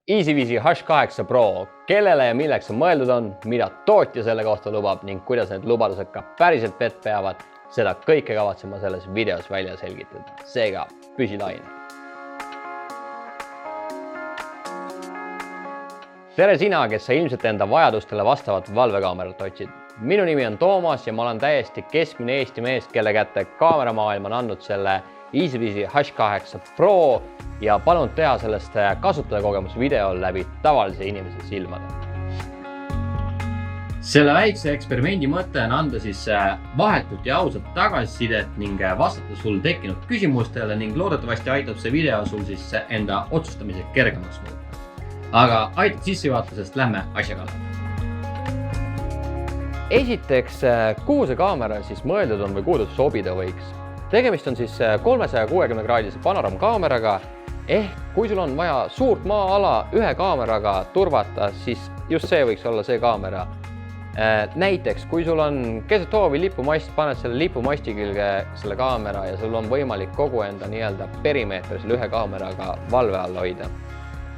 EasyViisi H8 Pro, kellele ja milleks on mõeldud on, mida tootja selle kohta lubab ning kuidas need lubadused ka päriselt vett peavad, seda kõike kavatsen ma selles videos välja selgitada. Seega, püsi laine. Tere sina, kes sa ilmselt enda vajadustele vastavat valvekaamerat otsid. Minu nimi on Toomas ja ma olen täiesti keskmine Eesti mees, kelle kätte kaameramaailm on andnud selle EasyViisi H8 Pro ja palun teha sellest kasutajakogemus video läbi tavalise inimese silmade. Selle väikse eksperimendi mõte on anda siis vahetult ja ausalt tagasisidet ning vastata sul tekkinud küsimustele ning loodetavasti aitab see video sul siis enda otsustamise kergemaks muuta. Aga aitab sissejuhatusest, lähme asja kallale. Esiteks, kuhu see kaamera siis mõeldud on või kuhu ta sobida võiks? Tegemist on siis 360-kraadise panoraamkaameraga, ehk kui sul on vaja suurt maa-ala ühe kaameraga turvata, siis just see võiks olla see kaamera. Näiteks, kui sul on keset hoovi lipumast, paned selle lipumasti külge selle kaamera ja sul on võimalik kogu enda nii-öelda perimeetri selle ühe kaameraga valve all hoida.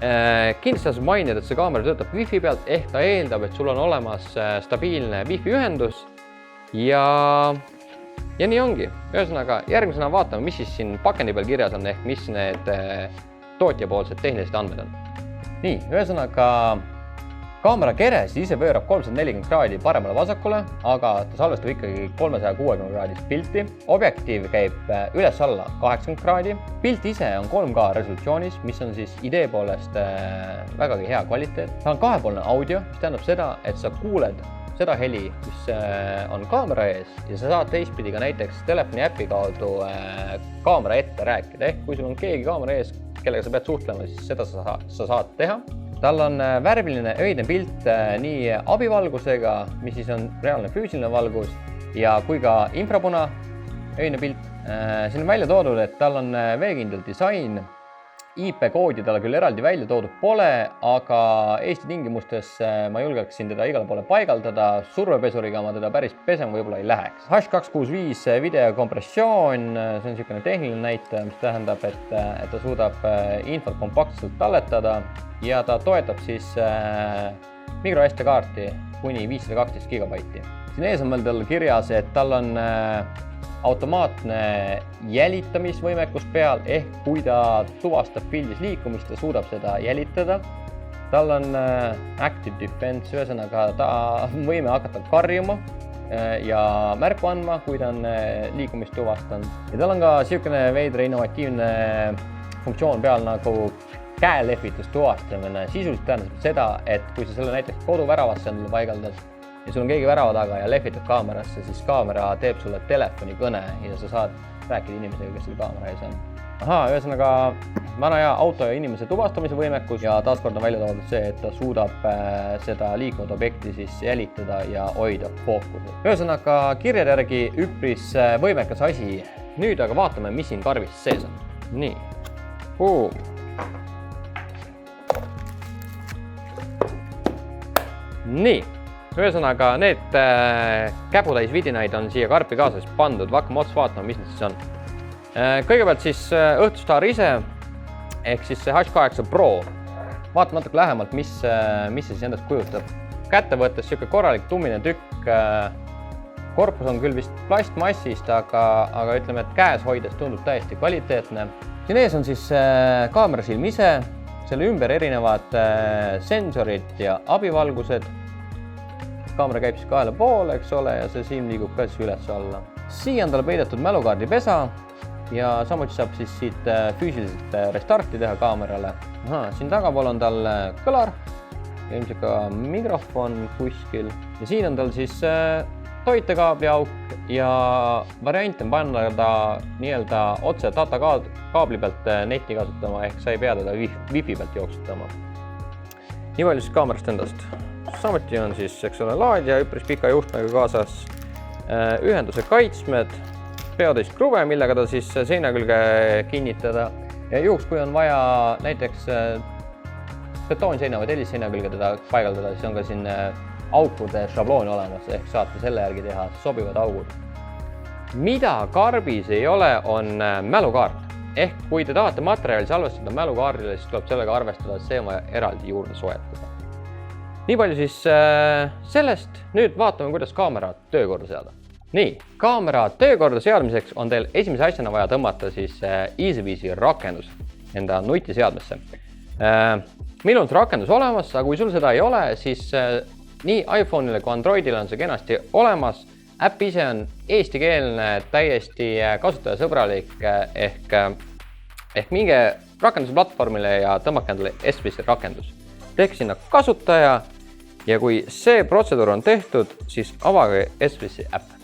Kindlasti tasub mainida, et see kaamera töötab Wi-Fi pealt, ehk ta eeldab, et sul on olemas stabiilne Wi-Fi ühendus ja nii ongi. Ühesõnaga, järgmisena vaatame, mis siis siin pakendi peal kirjas on, ehk mis need tootjapoolsed tehnilised andmed on. Nii, ühesõnaga, kaamera keres ise pöörab 340 kraadi paremale vasakule, aga ta salvestab ikkagi 360 kraadist pilti. Objektiiv käib üles-alla 80 kraadi. Pilt ise on 3K resolutsioonis, mis on siis idee poolest vägagi hea kvaliteet. Ta on kahepoolne audio, mis tähendab seda, et sa kuuled seda heli, mis on kaamera ees ja sa saad teistpidi ka näiteks telefoni äpi kaudu kaamera ette rääkida. Ehk kui sul on keegi kaamera ees, kellega sa pead suhtlema, siis seda sa saad teha. Tal on värviline öine pilt nii abivalgusega, mis siis on reaalne füüsiline valgus ja kui ka infrapuna öine pilt. Siin on välja toodud, et tal on veekindel disain. IP-koodi talle küll eraldi välja toodud pole, aga Eesti tingimustes ma julgeksin teda igale poole paigaldada. Survepesuriga ma teda päris pesema võib-olla ei läheks. H265 videokompressioon, see on niisugune tehniline näitaja, mis tähendab, et ta suudab infot kompaktselt talletada ja ta toetab siis microSD kaarti kuni 512 GB. Siin ees on meil tal kirjas, et tal on automaatne jälitamisvõimekus peal, ehk kui ta tuvastab pildis liikumist, ta suudab seda jälitada. Tal on Active Defense, ühesõnaga ta võime hakata karjuma ja märku andma, kui ta on liikumist tuvastanud. Ja tal on ka niisugune veidre innovatiivne funktsioon peal nagu käelehvitus tuvastamine. Sisuliselt tähendab seda, et kui sa selle näiteks koduväravasse endale paigaldad, ja sul on keegi värava taga ja lehvitad kaamerasse, siis kaamera teeb sulle telefonikõne ja sa saad rääkida inimesega, kes selle kaamera ees on. Ühesõnaga, vana hea auto ja inimese tuvastamise võimekus ja taaskord on välja toodud see, et ta suudab seda liikunud objekti siis jälitada ja hoida fookuses. Ühesõnaga, kirjade järgi üpris võimekas asi. Nüüd aga vaatame, mis siin karbis sees on. Nii. Nii. Ühesõnaga, need käputäis vidinaid on siia karpi kaasas pandud. Hakkame ots vaatama, mis need siis on. Kõigepealt siis õhtustar ise, ehk siis see H8 Pro. Vaatame natuke lähemalt, mis see siis endast kujutab. Kätte võttes siuke korralik tummine tükk. Korpus on küll vist plastmassist, aga ütleme, et käes hoides tundub täiesti kvaliteetne. Siin ees on siis kaamera silm ise, selle ümber erinevad sensorid ja abivalgused. Kaamera käib siis kahele poole, eks ole, ja see silm liigub ka siis üles-alla. Siia on tal peidetud mälukaardi pesa ja samuti saab siis siit füüsiliselt restarti teha kaamerale. Siin tagapool on tal kõlar ja ilmselt ka mikrofon kuskil. Ja siin on tal siis toitekaabli auk ja variant on panna ta nii-öelda otse data kaabli pealt netti kasutama, ehk sa ei pea teda Wi-Fi pealt jooksutama. Nii palju siis kaamerast endast. Samuti on siis, eks ole, laadja üpris pika juhtmega kaasas, ühenduse kaitsmed, peotäis kruve, millega ta siis seina külge kinnitada. Ja juhuks, kui on vaja näiteks betoonseina või tellisseina külge teda paigaldada, siis on ka siin aukude šabloon olemas, ehk saate selle järgi teha sobivad augud. Mida karbis ei ole, on mälukaart. Ehk kui te tahate materjali salvestada mälukaardile, siis tuleb sellega arvestada, et see on vaja eraldi juurde soetada. Nii palju siis sellest. Nüüd vaatame, kuidas kaamera töökorda seada. Nii, kaamera töökorda seadmiseks on teil esimese asjana vaja tõmmata siis EasyViisi rakendus enda nutiseadmesse. Meil on see rakendus olemas, aga kui sul seda ei ole, siis nii iPhone'ile kui Androidile on see kenasti olemas. Äpp ise on eestikeelne, täiesti kasutajasõbralik ehk minge rakenduse platvormile ja tõmmake endale SVC rakendus. Tehke sinna kasutaja ja kui see protseduur on tehtud, siis avage SVC äpp.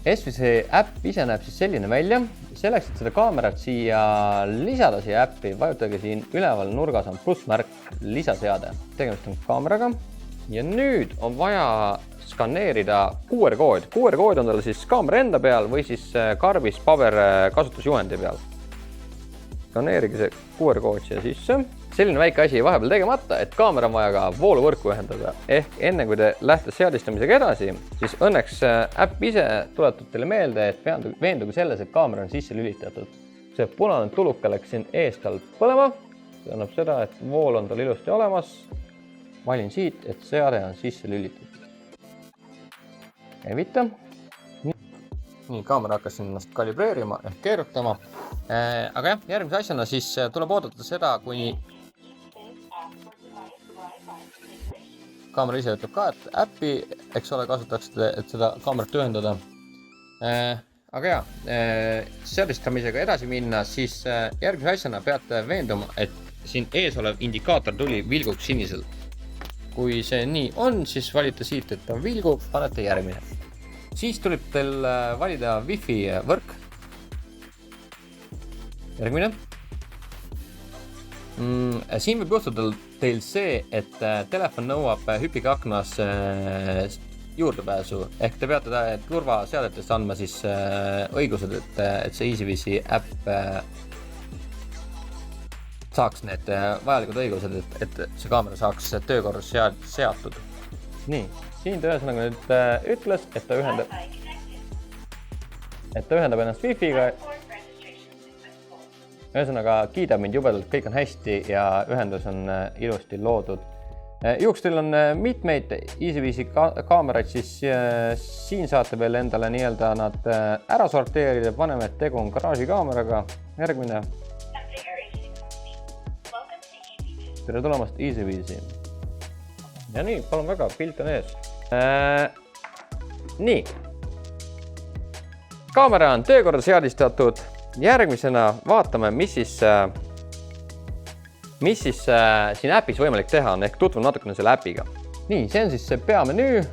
SVC äpp ise näeb siis selline välja. Selleks, et seda kaamerat siia lisada siia äppi, vajutage siin üleval nurgas on plussmärk lisaseade. Tegemist on kaameraga ja nüüd on vaja skaneerida QR-kood. QR-kood on tal siis kaamera enda peal või siis karbis paber kasutusjuhendi peal. Skaneerige see QR-kood siia sisse. Selline väike asi vahepeal tegemata, et kaamera on vaja ka vooluvõrku ühendada. Ehk enne kui te lähte seadistamisega edasi, siis õnneks äpp ise tuletab teile meelde, et veenduge selles, et kaamera on sisse lülitatud. See punane tuluke läks siin eest tal põlema. See annab seda, et vool on tal ilusti olemas. Valin siit, et seade on sisse lülitatud. Käivita. Nii, kaamera hakkas ennast kalibreerima ehk keerutama. Aga jah, järgmise asjana siis tuleb oodata seda, kuni kaamera ise ütleb ka, et äppi, eks ole, kasutatakse, et seda kaamerat ühendada. Aga jah, seadistamisega edasi minna, siis järgmise asjana peate veenduma, et siin ees olev indikaator tuli vilguks sinisel. Kui see nii on, siis valite siit, et on vilgu, panete järgmine. Siis tuleb teil valida Wi-Fi võrk. Järgmine. Siin võib juhtuda teil see, et telefon nõuab hüpikaknas juurdepääsu. Ehk te peate turvaseadetest andma siis õigused, et see EasyViisi äpp saaks need vajalikud õigused, et see kaamera saaks töökorras seatud. Nii, siin ta ühesõnaga nüüd ütles, et ta ühendab ennast Wi-Fi'ga. Ühesõnaga kiidab mind jubedalt, kõik on hästi ja ühendus on ilusti loodud. Juhuks teil on mitmeid EasyViisi kaameraid, siis siin saate veel endale nii-öelda nad ära sorteerida, paneme, et tegu on garaaži kaameraga. Järgmine. Tere tulemast EasyViisi. Ja nii, palun väga, pilt on ees. Nii. Kaamera on töökorda seadistatud. Järgmisena vaatame, mis siis siin äpis võimalik teha on, ehk tutvun natukene selle äpiga. Nii, see on siis see peamenüü,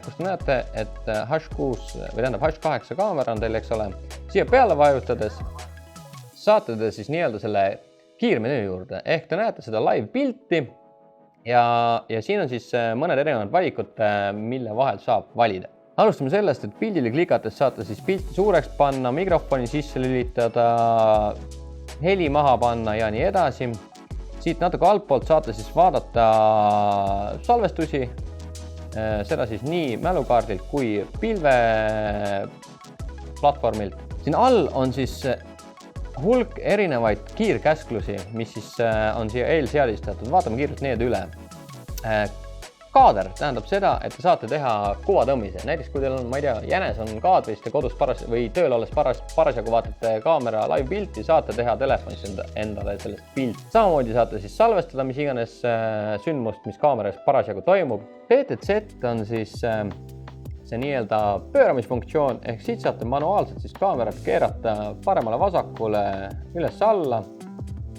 kus te näete, et H8 kaamera on teil, eks ole. Siia peale vajutades saate te siis nii-öelda selle kiirmenüü juurde, ehk te näete seda live pilti ja siin on siis mõned erinevad valikud, mille vahel saab valida. Alustame sellest, et pildile klikates saate siis pilti suureks panna, mikrofoni sisse lülitada, heli maha panna ja nii edasi. Siit natuke altpoolt saate siis vaadata salvestusi, seda siis nii mälukaardilt kui pilve platvormilt. Siin all on siis hulk erinevaid kiirkäsklusi, mis siis on siia eelseadistatud. Vaatame kiirelt need üle. Kaader tähendab seda, et te saate teha kuvatõmmise. Näiteks kui teil on, ma ei tea, jänes on kaadrist ja kodus või tööl olles parasjagu vaatate kaamera live pilti, saate teha telefonis endale sellest pilti. Samamoodi saate siis salvestada mis iganes sündmust, mis kaameras parasjagu toimub. PTZ on siis see nii-öelda pööramisfunktsioon, ehk siit saate manuaalselt siis kaamerat keerata paremale vasakule üles alla.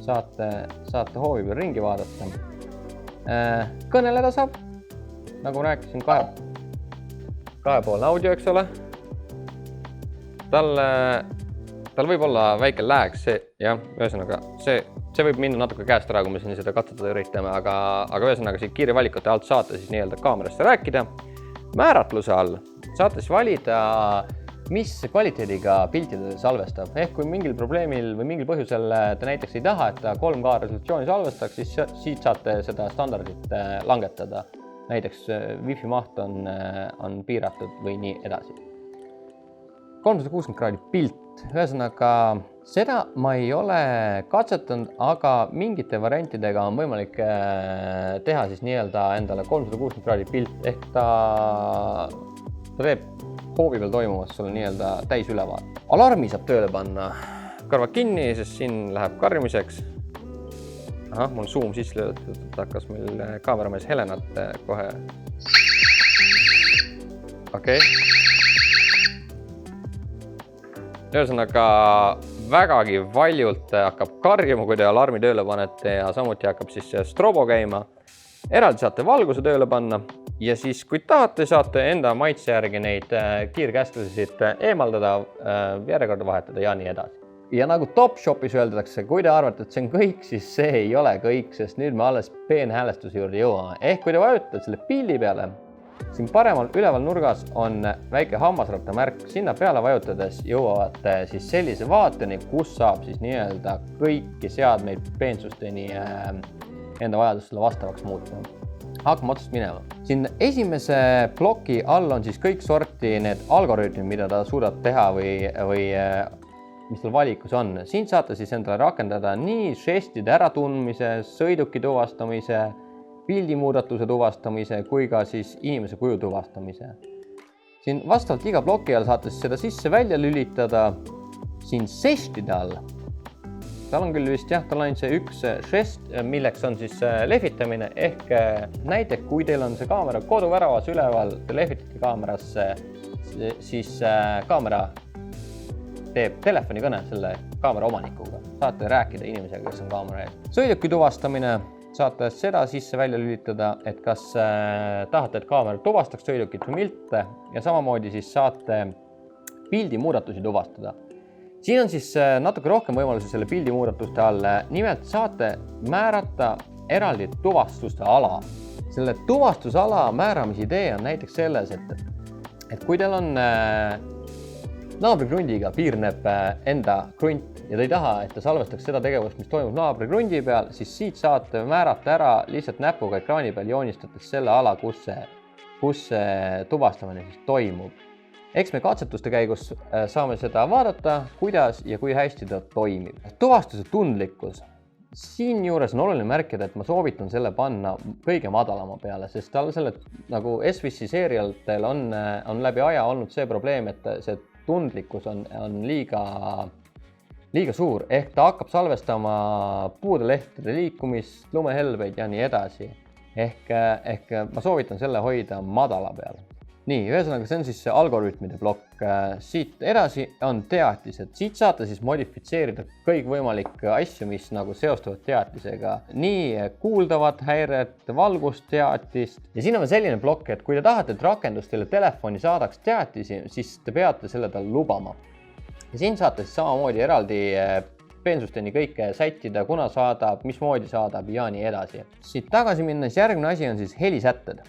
Saate hoovi peal ringi vaadata. Kõneleda saab, nagu rääkisin, kahepoolne audio, eks ole. Tal võib olla väike lag, ühesõnaga, see võib minna natuke käest ära, kui me siin seda katsetada üritame, aga ühesõnaga siit kiire valikute alt saate siis nii-öelda kaamerasse rääkida. Määratluse all saate siis valida, mis kvaliteediga piltide salvestab. Ehk kui mingil probleemil või mingil põhjusel te näiteks ei taha, et ta 3K resolutsiooni salvestaks, siis siit saate seda standardit langetada. Näiteks Wi-Fi maht on piiratud või nii edasi. 360 kraadi pilt. Ühesõnaga, Seda ma ei ole katsetanud, aga mingite variantidega on võimalik teha siis nii-öelda endale 360 kraadi pilt, ehk ta teeb hoovi peal toimuvast sulle nii-öelda täisülevaate. Alarmi saab tööle panna kõrvad kinni, sest siin läheb karjumiseks. Ahah, mul zoom sisse löödud, et hakkas meil kaameramees Helenat kohe. Okei. Ühesõnaga vägagi valjult hakkab karjuma, kui te alarmi tööle panete ja samuti hakkab siis strobo käima. Eraldi saate valguse tööle panna ja siis kui tahate, saate enda maitse järgi neid kiirkäsklusid eemaldada, järjekorda vahetada ja nii edasi. Ja nagu Topshopis öeldakse, kui te arvate, et see on kõik, siis see ei ole kõik, sest nüüd me alles peenhäälestuse juurde jõuame. Ehk kui te vajutad selle pildi peale, siin paremal üleval nurgas on väike hammasratta märk. Sinna peale vajutades jõuavad siis sellise vaateni, kus saab siis nii-öelda kõiki seadmeid peensusteni enda vajadustele vastavaks muuta. Hakkame otsast minema. Siin esimese ploki all on siis kõik sorti need algoritmid, mida ta suudab teha või mis tal valikus on. Siin saate siis endale rakendada nii žestide äratundmise, sõiduki tuvastamise, pildimuudatuse tuvastamise kui ka siis inimese kuju tuvastamise. Siin vastavalt iga ploki all saate seda sisse välja lülitada. Siin žestide all. Tal on küll vist jah, tal on see üks žest, milleks on siis lehvitamine ehk näite, kui teil on see kaamera koduväravas üleval, te lehvitate kaamerasse, siis kaamera teeb telefonikõne selle kaamera omanikuga. Saate rääkida inimesega, kes on kaamera ees. Sõiduki tuvastamine. Saate seda sisse välja lülitada, et kas tahate, et kaamera tuvastaks sõidukit või mitte ja samamoodi siis saate pildi muudatusi tuvastada. Siin on siis natuke rohkem võimalusi selle pildi muudatuste all. Nimelt saate määrata eraldi tuvastuste ala. Selle tuvastusala määramise idee on näiteks selles, et kui teil on naabrikrundiga piirneb enda krunt ja te ei taha, et ta salvestaks seda tegevust, mis toimub naabrikrundi peal, siis siit saate määrata ära lihtsalt näpuga ekraani peal joonistades selle ala, kus see tuvastamine siis toimub. Eks me katsetuste käigus saame seda vaadata, kuidas ja kui hästi ta toimib. Tuvastuse tundlikkus. Siin juures on oluline märkida, et ma soovitan selle panna kõige madalama peale, sest tal selle nagu SVC seerialtel on läbi aja olnud see probleem, et see tundlikkus on liiga suur, ehk ta hakkab salvestama puudelehtede liikumist, lumehelbeid ja nii edasi. Ehk ma soovitan selle hoida madala peal. Nii, ühesõnaga see on siis see algoritmide plokk. Siit edasi on teatised. Siit saate siis modifitseerida kõikvõimalikke asju, mis nagu seostuvad teatisega. Nii kuuldavat häiret, valgusteatist. Ja siin on selline plokk, et kui te tahate, et rakendus teile telefoni saadaks teatisi, siis te peate selle tal lubama. Ja siin saate siis samamoodi eraldi peensusteni kõike sättida, kuna saadab, mismoodi saadab ja nii edasi. Siit tagasi minnes järgmine asi on siis helisätted.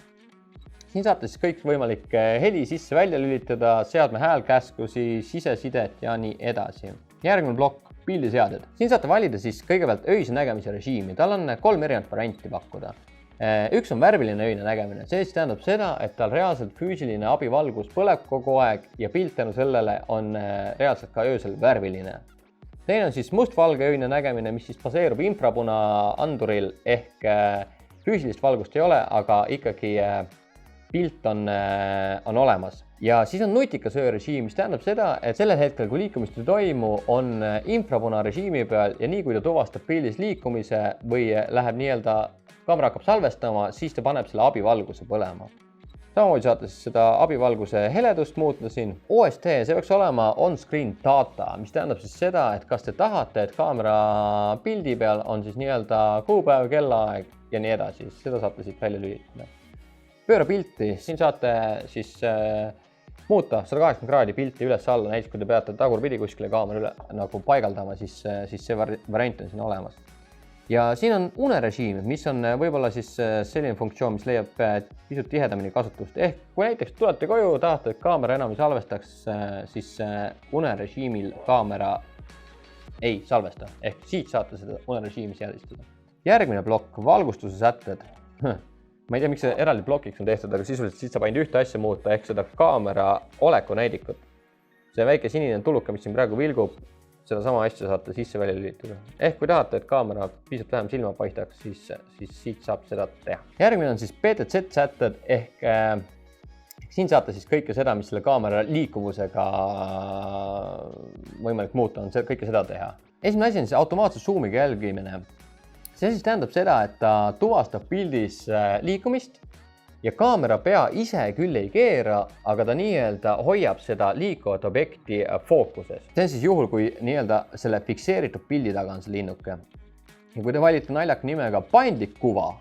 Siin saate siis kõik võimalik heli sisse välja lülitada, seadme häälkäskusi, sisesidet ja nii edasi. Järgmine plokk, pildiseaded. Siin saate valida siis kõigepealt öise nägemise režiimi. Tal on 3 erinevat varianti pakkuda. Üks on värviline öine nägemine. See siis tähendab seda, et tal reaalselt füüsiline abivalgus põleb kogu aeg ja pilt tänu sellele on reaalselt ka öösel värviline. Teine on siis mustvalge öine nägemine, mis siis baseerub infrapuna anduril ehk füüsilist valgust ei ole, aga ikkagi pilt on olemas. Ja siis on nutikas öörežiim, mis tähendab seda, et sellel hetkel, kui liikumist ei toimu, on infrapuna režiimi peal ja nii kui ta tuvastab pildis liikumise või läheb nii-öelda, kaamera hakkab salvestama, siis ta paneb selle abivalguse põlema. Samamoodi saate siis seda abivalguse heledust muuta siin. OST, see peaks olema on-screen data, mis tähendab siis seda, et kas te tahate, et kaamera pildi peal on siis nii-öelda kuupäev, kellaaeg ja nii edasi. Seda saate siit välja lülitada. Pööra pilti, siin saate siis muuta 180 kraadi pilti üles-alla, näiteks kui te peate tagurpidi kuskile kaamera üle nagu paigaldama, siis see variant on siin olemas. Ja siin on unerežiim, mis on võib-olla siis selline funktsioon, mis leiab pisut tihedamini kasutust. Ehk kui näiteks tulete koju, tahate, et kaamera enam ei salvestaks, siis unerežiimil kaamera ei salvesta. Ehk siit saate seda unerežiimi seadistada. Järgmine plokk, valgustuse sätted. Ma ei tea, miks see eraldi plokiks on tehtud, aga sisuliselt siit saab ainult ühte asja muuta, ehk seda kaamera oleku näidikut. See väike sinine tuluka, mis siin praegu vilgub, seda sama asja saate sisse välja lülitada. Ehk kui tahate, et kaamera pisut vähem silma paistaks, siis siit saab seda teha. Järgmine on siis PTZ sätted ehk siin saate siis kõike seda, mis selle kaamera liikuvusega võimalik muuta, on kõike seda teha. Esimene asi on siis automaatse zoomiga jälgimine. See siis tähendab seda, et ta tuvastab pildis liikumist ja kaamera pea ise küll ei keera, aga ta nii-öelda hoiab seda liikuvat objekti fookuses. See on siis juhul, kui nii-öelda selle fikseeritud pildi taga on see linnuke. Ja kui te valite naljaka nimega paindlik kuva,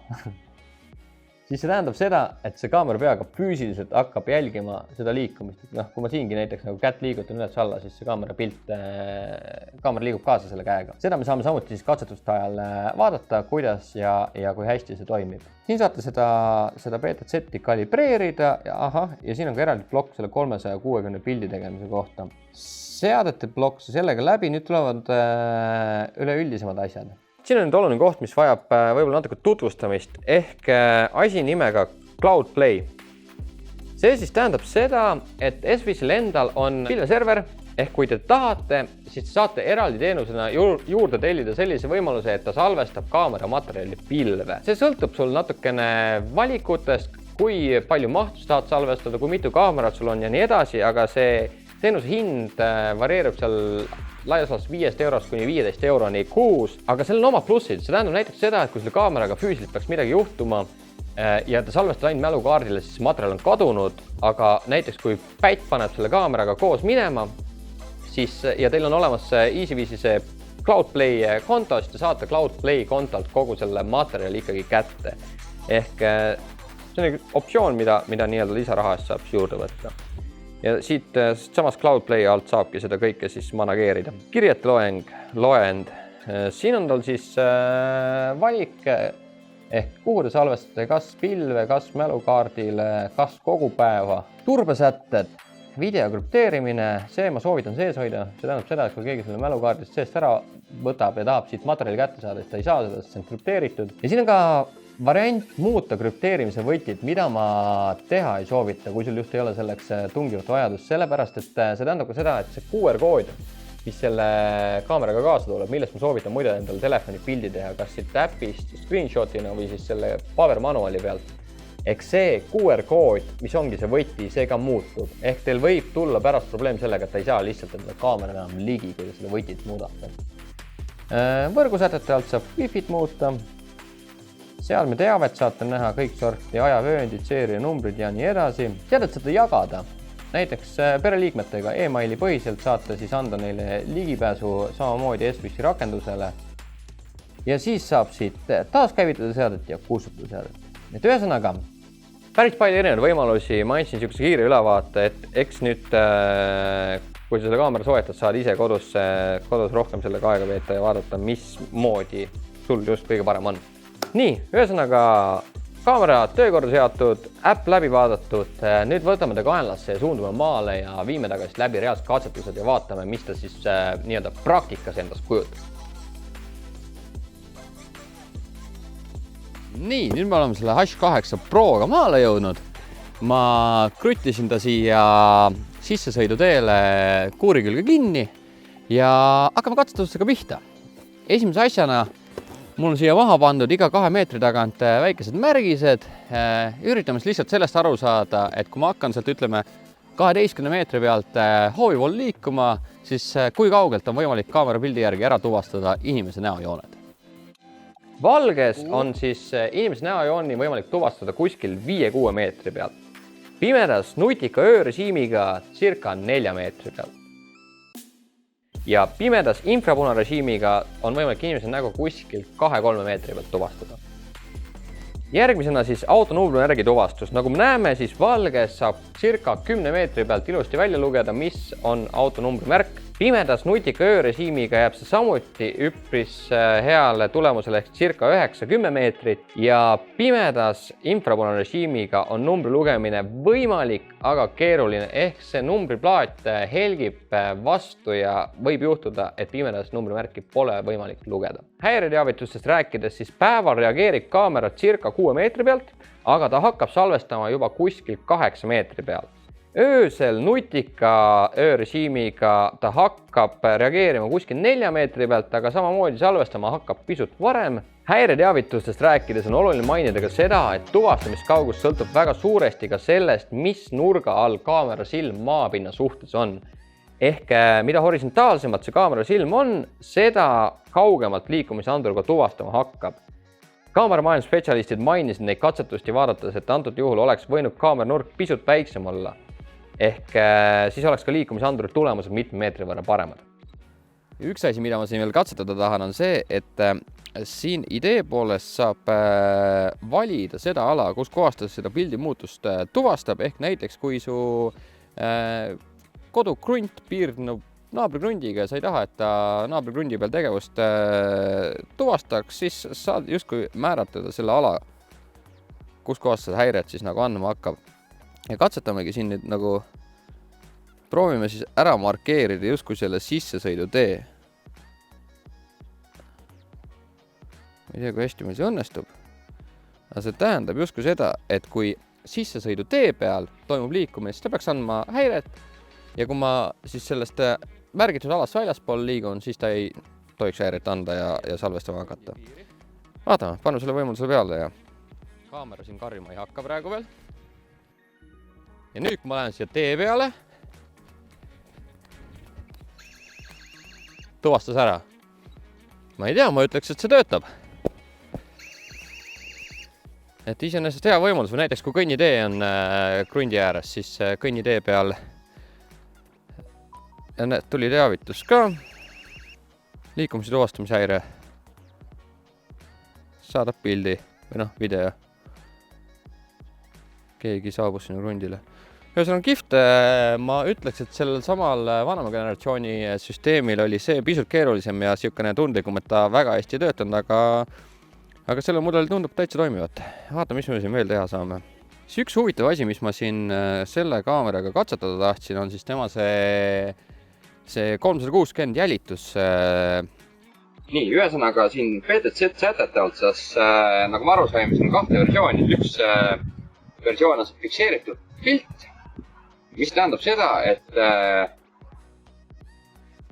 siis see tähendab seda, et see kaamera peaga füüsiliselt hakkab jälgima seda liikumist. Kui ma siingi näiteks nagu kätt liigutan üles alla, siis see kaamera liigub kaasa selle käega. Seda me saame samuti siis katsetuste ajal vaadata, kuidas ja kui hästi see toimib. Siin saate seda PTZ-i kalibreerida ja siin on ka eraldi plokk selle 360 pildi tegemise kohta. Seadete plokk sellega läbi, nüüd tulevad üleüldisemad asjad. Siin on nüüd oluline koht, mis vajab võib-olla natuke tutvustamist ehk asi nimega Cloudplay. See siis tähendab seda, et SVC-l endal on pilveserver ehk kui te tahate, siis saate eraldi teenusena juurde tellida sellise võimaluse, et ta salvestab kaamera materjali pilve. See sõltub sul natukene valikutest, kui palju mahtu tahad salvestada, kui mitu kaamerat sul on ja nii edasi, aga see teenuse hind varieerub seal laias laastus 5 eurost kuni 15 euroni kuus, aga seal on oma plussid. See tähendab näiteks seda, et kui selle kaameraga füüsiliselt peaks midagi juhtuma ja ta salvestab ainult mälukaardile, siis materjal on kadunud, aga näiteks kui pätt paneb selle kaameraga koos minema, siis ja teil on olemas EasyViisi see Cloudplay konto, siis te saate Cloudplay kontolt kogu selle materjali ikkagi kätte. Ehk see on optsioon, mida nii-öelda lisaraha eest saab juurde võtta. Ja siit samas Cloudplay alt saabki seda kõike siis manageerida. Kirjete loend. Siin on tal siis valik ehk kuhu te salvestate, kas pilve, kas mälukaardile, kas kogu päeva. Turbesätted, video krüpteerimine, see ma soovitan sees hoida. See tähendab seda, et kui keegi selle mälukaardist seest ära võtab ja tahab siit materjali kätte saada, siis ta ei saa seda, sest see on krüpteeritud. Ja siin on ka variant muuta krüpteerimise võtit, mida ma teha ei soovita, kui sul just ei ole selleks tungivat vajadust, sellepärast et see tähendab ka seda, et see QR-kood, mis selle kaameraga kaasa tuleb, millest ma soovitan muide endale telefoni pildi teha, kas siit äpist screenshotina või siis selle pabermanuali pealt. Ehk see QR-kood, mis ongi see võti, see ka muutub. Ehk teil võib tulla pärast probleem sellega, et ta ei saa lihtsalt enda kaamera enam ligi, kui te selle võtit muudate. Võrgusätete alt saab Wi-Fit muuta. Seadme teavet saate näha kõik sorti ajavööndid, seeria numbrid ja nii edasi. Seadet saate jagada. Näiteks pereliikmetega e-maili põhiselt saate siis anda neile ligipääsu samamoodi SVC rakendusele. Ja siis saab siit taaskäivitada seadet ja kustutada seadet. Et ühesõnaga, päris palju erinevaid võimalusi, ma andsin niisuguse kiire ülevaate, et eks nüüd, kui selle kaamera soetad, saad ise kodus rohkem sellega aega veeta ja vaadata, mismoodi sul just kõige parem on. Nii, ühesõnaga kaamera töökorda seatud, äpp läbi vaadatud, nüüd võtame ta kaenlasse ja suundume maale ja viime tagasi läbi reaalsed katsetused ja vaatame, mis ta siis nii-öelda praktikas endast kujutab. Nii, nüüd me oleme selle H8 Proga maale jõudnud. Ma kruttisin ta siia sissesõiduteele kuuri külge kinni ja hakkame katsetustega pihta. Esimese asjana mul on siia maha pandud iga 2 meetri tagant väikesed märgised. Üritame lihtsalt sellest aru saada, et kui ma hakkan sealt, ütleme, 12 meetri pealt hoovi pool liikuma, siis kui kaugelt on võimalik kaamera pildi järgi ära tuvastada inimese näojooned. Valges on siis inimese näojooni võimalik tuvastada kuskil 5-6 meetri pealt. Pimedas nutika öörežiimiga circa 4 meetri pealt. Ja pimedas infrapunarežiimiga on võimalik inimese nägu kuskil 2-3 meetri pealt tuvastada. Järgmisena siis autonumbri järgi tuvastus. Nagu me näeme, siis valges saab circa 10 meetri pealt ilusti välja lugeda, mis on autonumbri märk. Pimedas nutika öörežiimiga jääb see samuti üpris heale tulemusele ehk circa 9-10 meetrit ja pimedas infrapunarežiimiga on numbri lugemine võimalik, aga keeruline ehk see numbriplaat helgib vastu ja võib juhtuda, et pimedas numbrimärki pole võimalik lugeda. Häireteavitustest rääkides, siis päeval reageerib kaamera circa 6 meetri pealt, aga ta hakkab salvestama juba kuskil 8 meetri pealt. öösel nutika öörežiimiga ta hakkab reageerima kuskil 4 meetri pealt, aga samamoodi salvestama hakkab pisut varem. Häireteavitustest rääkides on oluline mainida ka seda, et tuvastamiskaugus sõltub väga suuresti ka sellest, mis nurga all kaamera silm maapinna suhtes on. Ehk mida horisontaalsemalt see kaamera silm on, seda kaugemalt liikumisandur ka tuvastama hakkab. Kaameramaailma spetsialistid mainisid neid katsetust ja vaadates, et antud juhul oleks võinud kaamera nurk pisut väiksem olla. Ehk siis oleks ka liikumisandurid tulemused mitme meetri võrra paremad. Üks asi, mida ma siin veel katsetada tahan, on see, et siin idee poolest saab valida seda ala, kus kohast seda pildi muutust tuvastab. Ehk näiteks, kui su kodukrunt piirnub naabrikrundiga ja sa ei taha, et ta naabrikrundi peal tegevust tuvastaks, siis saad justkui määratleda selle ala, kus kohast seda häiret siis nagu andma hakkab. Ja katsetamegi siin nüüd nagu, proovime siis ära markeerida justkui selle sissesõidu tee. Ma ei tea, kui hästi meil see õnnestub. Aga see tähendab justkui seda, et kui sissesõidu tee peal toimub liikumine, siis ta peaks andma häiret. Ja kui ma siis sellest märgitud alast väljaspool liigun, siis ta ei tohiks häiret anda ja salvestama hakata. Vaatame, pannu selle võimaluse peale ja kaamera siin karjuma ei hakka praegu veel. Ja nüüd, kui ma lähen siia tee peale, tuvastas ära. Ma ei tea, ma ütleks, et see töötab. Et iseenesest hea võimalus, või näiteks kui kõnnitee on krundi ääres, siis kõnnitee peal tuli teavitus ka, liikumise tuvastamishäire, saadab pildi või video. Keegi saabus sinu krundile. Ühesõnaga kihvt, ma ütleks, et sellel samal vanema generatsiooni süsteemil oli see pisut keerulisem ja siukene tundlikum, et ta väga hästi töötanud, aga selle mudel tundub täitsa toimivat. Vaata, mis me siin veel teha saame. Siis üks huvitav asi, mis ma siin selle kaameraga katsetada tahtsin, on siis tema see 360 jälitus. Nii, ühesõnaga siin PTZ sätete otsas, nagu ma aru saime, siin on 2 versiooni. Üks versioon on fikseeritud pilt, mis tähendab seda, et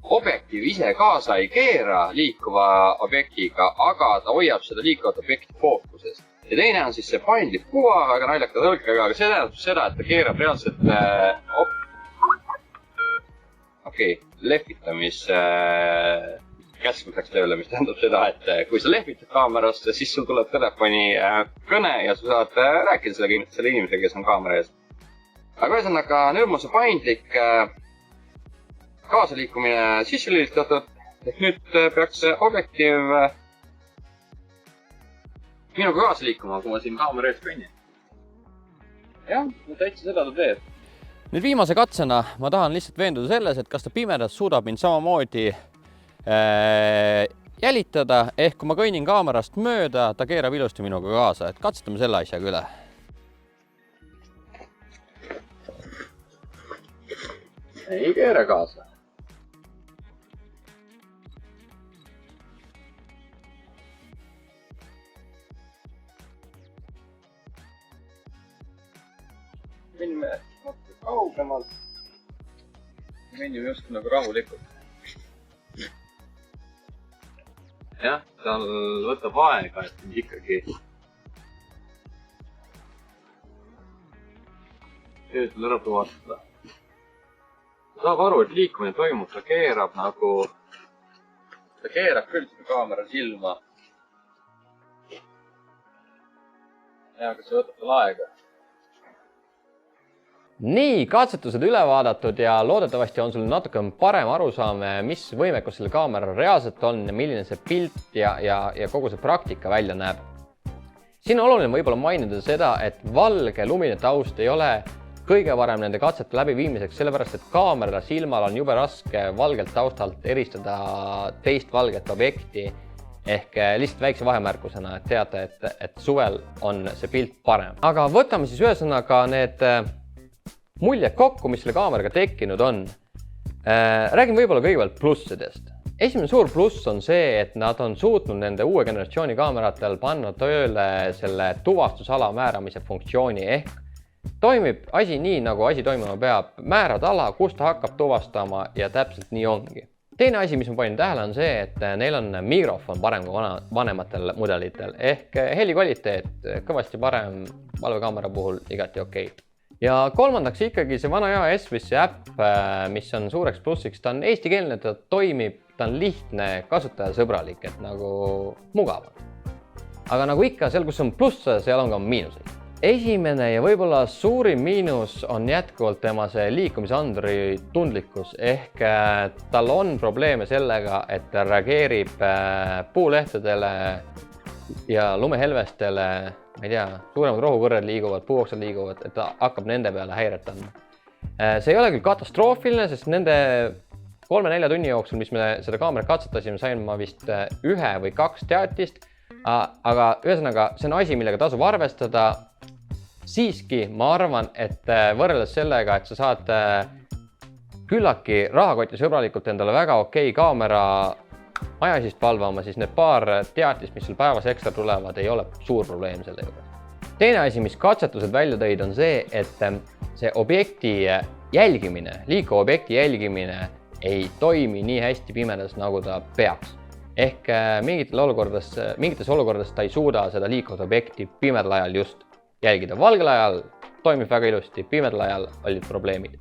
objektiiv ise kaasa ei keera liikuva objektiga, aga ta hoiab seda liikuvat objekti fookuses. Ja teine on siis see paindlik kuva, väga naljaka tõlkega, aga see tähendab seda, et ta keerab reaalselt lehvitamis käskmiseks tööle, mis tähendab seda, et kui sa lehvitad kaamerast, siis sul tuleb telefoni kõne ja sa saad rääkida selle inimesega, kes on kaamera ees. Aga ühesõnaga, nüüd mul see paindlik kaasaliikumine sisse lülitatud, et nüüd peaks objektiiv minuga kaasa liikuma, kui ma siin kaamera ees kõnnin. Jah, täitsa seda ta teeb. Nüüd viimase katsena ma tahan lihtsalt veenduda selles, et kas ta pimedas suudab mind samamoodi jälitada, ehk kui ma kõnnin kaamerast mööda, ta keerab ilusti minuga kaasa, et katsetame selle asjaga üle. Ei keera kaasa. Mennime kaugemalt. Mennime just nagu rahulikult. Jah, tal võtab aega, et ikkagi töötul ära tuvastada. Saab aru, et liikumine toimub, ta keerab küll seda kaamera silma. Ja, aga see võtab tal aega. Nii, katsetused üle vaadatud ja loodetavasti on sul natuke parem arusaam, mis võimekus selle kaamera reaalselt on ja milline see pilt ja kogu see praktika välja näeb. Siin on oluline võib-olla mainida seda, et valge lumine taust ei ole kõige varem nende katsete läbiviimiseks, sellepärast, et kaamera silmal on jube raske valgelt taustalt eristada teist valget objekti. Ehk lihtsalt väikse vahemärkusena, et teada, et suvel on see pilt parem. Aga võtame siis ühesõnaga need muljed kokku, mis selle kaameraga tekkinud on. Räägin võib-olla kõigepealt plussidest. Esimene suur pluss on see, et nad on suutnud nende uue generatsiooni kaameratel panna tööle selle tuvastusala määramise funktsiooni ehk Toimib asi nii, nagu asi toimuma peab. Määrad ala, kus ta hakkab tuvastama ja täpselt nii ongi. Teine asi, mis ma panin tähele, on see, et neil on mikrofon parem kui vanematel mudelitel ehk heli kvaliteet kõvasti parem valvekaamera puhul igati okei. Ja kolmandaks ikkagi see vana hea S-Wissi äpp, mis on suureks plussiks. Ta on eestikeelne, ta toimib, ta on lihtne, kasutajasõbralik, et nagu mugav. Aga nagu ikka, seal kus on plusse, seal on ka miinuseid. Esimene ja võib-olla suurim miinus on jätkuvalt tema see liikumisanduri tundlikkus ehk tal on probleeme sellega, et ta reageerib puulehtedele ja lumehelvestele, ma ei tea, suuremad rohukõrred liiguvad, puuoksad liiguvad, et ta hakkab nende peale häiret andma. See ei ole küll katastroofiline, sest nende 3-4 tunni jooksul, mis me seda kaamerat katsetasime, sain ma vist 1 või 2 teatist, aga ühesõnaga see on asi, millega tasub arvestada. Siiski ma arvan, et võrreldes sellega, et sa saad küllaki rahakoti sõbralikult endale väga okei kaamera ajasist valvama, siis need paar teatist, mis sul päevas ekstra tulevad, ei ole suur probleem selle juures. Teine asi, mis katsetused välja tõid, on see, et see objekti jälgimine, liikuva objekti jälgimine ei toimi nii hästi pimedas, nagu ta peaks. Ehk mingites olukordades ta ei suuda seda liikuvat objekti pimedal ajal just jälgida. Valgel ajal toimib väga ilusti, pimedal ajal olid probleemid.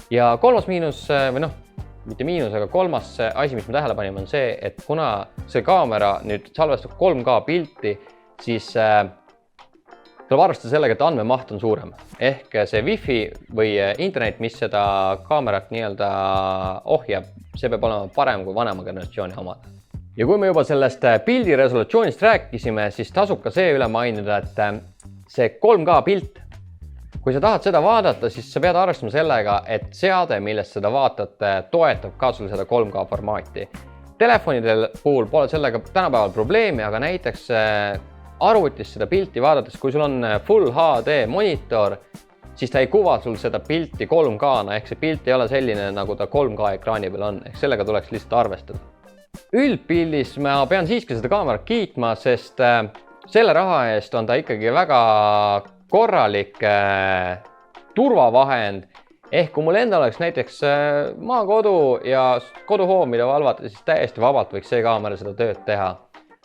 Ja kolmas miinus, või noh, mitte miinus, aga kolmas asi, mis me tähele panime, on see, et kuna see kaamera nüüd salvestab 3K pilti, siis tuleb arvestada sellega, et andmemaht on suurem. Ehk see Wi-Fi või internet, mis seda kaamerat nii-öelda ohjab, see peab olema parem kui vanema generatsiooni omad. Ja kui me juba sellest pildi resolutsioonist rääkisime, siis tasub ka see üle mainida, et see 3K pilt, kui sa tahad seda vaadata, siis sa pead arvestama sellega, et seade, millest seda vaatate, toetab ka sul seda 3K formaati. Telefonidel puhul pole sellega tänapäeval probleemi, aga näiteks arvutis seda pilti vaadates, kui sul on Full HD monitor, siis ta ei kuva sul seda pilti 3K-na, ehk see pilt ei ole selline, nagu ta 3K ekraani peal on, ehk sellega tuleks lihtsalt arvestada. Üldpildis ma pean siiski seda kaamerat kiitma, sest selle raha eest on ta ikkagi väga korralik turvavahend. Ehk kui mul endal oleks näiteks maakodu ja koduhoov, mida valvata, siis täiesti vabalt võiks see kaamera seda tööd teha.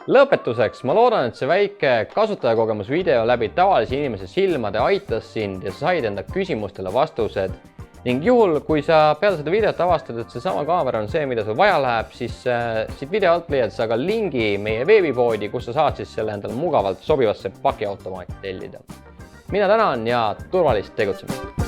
Lõpetuseks, ma loodan, et see väike kasutajakogemus video läbi tavalise inimese silmade aitas sind ja sa said enda küsimustele vastused. Ning juhul, kui sa peale seda videot avastad, et see sama kaamera on see, mida sul vaja läheb, siis siit video alt leiad sa ka lingi meie veebipoodi, kus sa saad siis selle endale mugavalt sobivasse pakiautomaati tellida. Mina tänan ja turvalist tegutsemist!